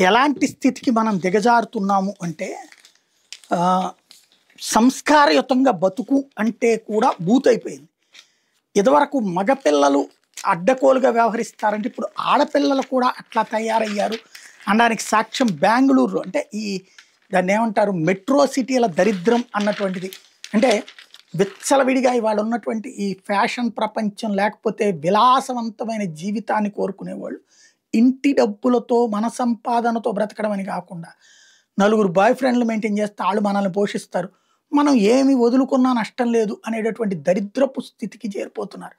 ఎలాంటి స్థితికి మనం దిగజారుతున్నాము అంటే ఆహ్, సంస్కారయుతంగా బతుకు అంటే కూడా బూతయిపోయింది. ఇదివరకు మగపిల్లలు అడ్డగోలుగా వ్యవహరిస్తారంటే ఇప్పుడు ఆడపిల్లలు కూడా అట్లా తయారయ్యారు అనడానికి సాక్ష్యం బెంగుళూరులో అంటే దాన్నేమంటారు మెట్రో సిటీల దరిద్రం అన్నటువంటిది. అంటే విచ్చలవిడిగా ఇవాళ ఉన్నటువంటి ఈ ఫ్యాషన్ ప్రపంచం లేకపోతే విలాసవంతమైన జీవితాన్ని కోరుకునేవాళ్ళు ఇంటి డబ్బులతో మన సంపాదనతో బ్రతకడం అని కాకుండా నలుగురు బాయ్ ఫ్రెండ్లు మెయింటైన్ చేస్తే ఆళ్ళు మనల్ని పోషిస్తారు. మనం ఏమి వదులుకున్నా నష్టం లేదు అనేటటువంటి దరిద్రపు స్థితికి చేరిపోతున్నారు.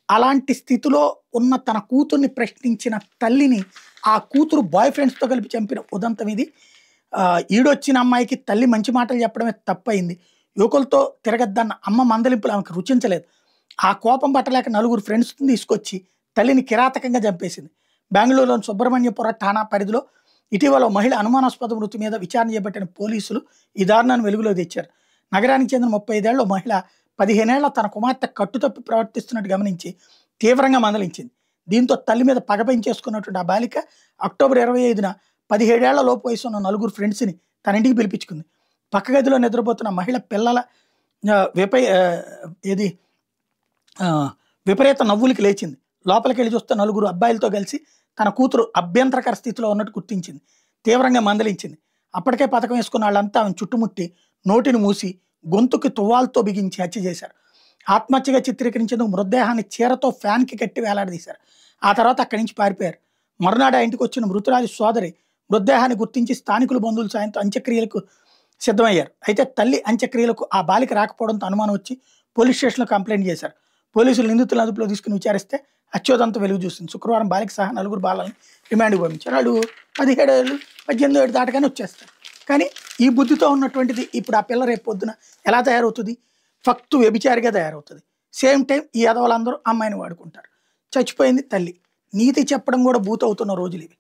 అలాంటి స్థితిలో ఉన్న తన కూతుర్ని ప్రశ్నించిన తల్లిని ఆ కూతురు బాయ్ ఫ్రెండ్స్‌తో కలిపి చంపిన ఉదంతం ఇది. ఈడొచ్చిన అమ్మాయికి తల్లి మంచి మాటలు చెప్పడమే తప్పయింది. యువకులతో తిరగద్దన్న అమ్మ మందలింపులు ఆమెకు రుచించలేదు. ఆ కోపం పట్టలేక నలుగురు ఫ్రెండ్స్‌ని తీసుకొచ్చి తల్లిని కిరాతకంగా చంపేసింది. బెంగుళూరులోని సుబ్రహ్మణ్యపురం ఠాణా పరిధిలో ఇటీవల ఓ మహిళ అనుమానాస్పద మృతి మీద విచారణ చేపట్టిన పోలీసులు ఈ దారుణాన్ని వెలుగులోకి తెచ్చారు. నగరానికి చెందిన 35 ఏళ్ల మహిళ 15 ఏళ్ల తన కుమార్తె కట్టుతప్పి ప్రవర్తిస్తున్నట్టు గమనించి తీవ్రంగా మందలించింది. దీంతో తల్లి మీద పగ పెంచేసుకున్నటువంటి ఆ బాలిక అక్టోబర్ 25న 17 ఏళ్ల లోపు వయసు ఉన్న నలుగురు ఫ్రెండ్స్‌ని తన ఇంటికి పిలిపించుకుంది. పక్క గదిలో నిద్రపోతున్న మహిళ పిల్లల ఆహ్, విపై ఆహ్, ఏది విపరీత నవ్వులకి లేచింది. లోపలికెళ్ళి చూస్తే నలుగురు అబ్బాయిలతో కలిసి తన కూతురు అభ్యంతరకర స్థితిలో ఉన్నట్టు గుర్తించింది. తీవ్రంగా మందలించింది. అప్పటికే పథకం వేసుకున్న వాళ్ళంతా ఆమెను చుట్టుముట్టి నోటిని మూసి గొంతుకి తువ్వాలుతో బిగించి హత్య చేశారు. ఆత్మహత్యగా చిత్రీకరించేందుకు మృతదేహాన్ని చీరతో ఫ్యాన్‌కి కట్టి వేలాడదీశారు. ఆ తర్వాత అక్కడి నుంచి పారిపోయారు. మరునాడు ఆ ఇంటికి వచ్చిన మృతురాలి సోదరి మృతదేహాన్ని గుర్తించి స్థానికులు బంధువుల సాయంతో అంత్యక్రియలకు సిద్ధమయ్యారు. అయితే తల్లి అంత్యక్రియలకు ఆ బాలిక రాకపోవడంతో అనుమానం వచ్చి పోలీస్ స్టేషన్‌లో కంప్లెయింట్ చేశారు. పోలీసులు నిందితులను అదుపులో తీసుకుని విచారిస్తే అత్యోదంతం వెలుగు చూసింది. శుక్రవారం బాలిక సహా నలుగురు బాలల్ని రిమాండ్‌కి పంపించారు. వాళ్ళు 17 ఏళ్ళు, 18 ఏళ్ళు దాటగానే వచ్చేస్తారు. కానీ ఈ బుద్ధితో ఉన్నటువంటిది ఇప్పుడు ఆ పిల్ల రేపు పొద్దున ఎలా తయారవుతుంది? ఫక్తు వ్యభిచారిగా తయారవుతుంది. సేమ్ టైమ్ ఈ ఎదవలందరూ అమ్మాయిని వాడుకుంటారు. చచ్చిపోయింది తల్లి. నీతి చెప్పడం కూడా బూతవుతున్న రోజులివి.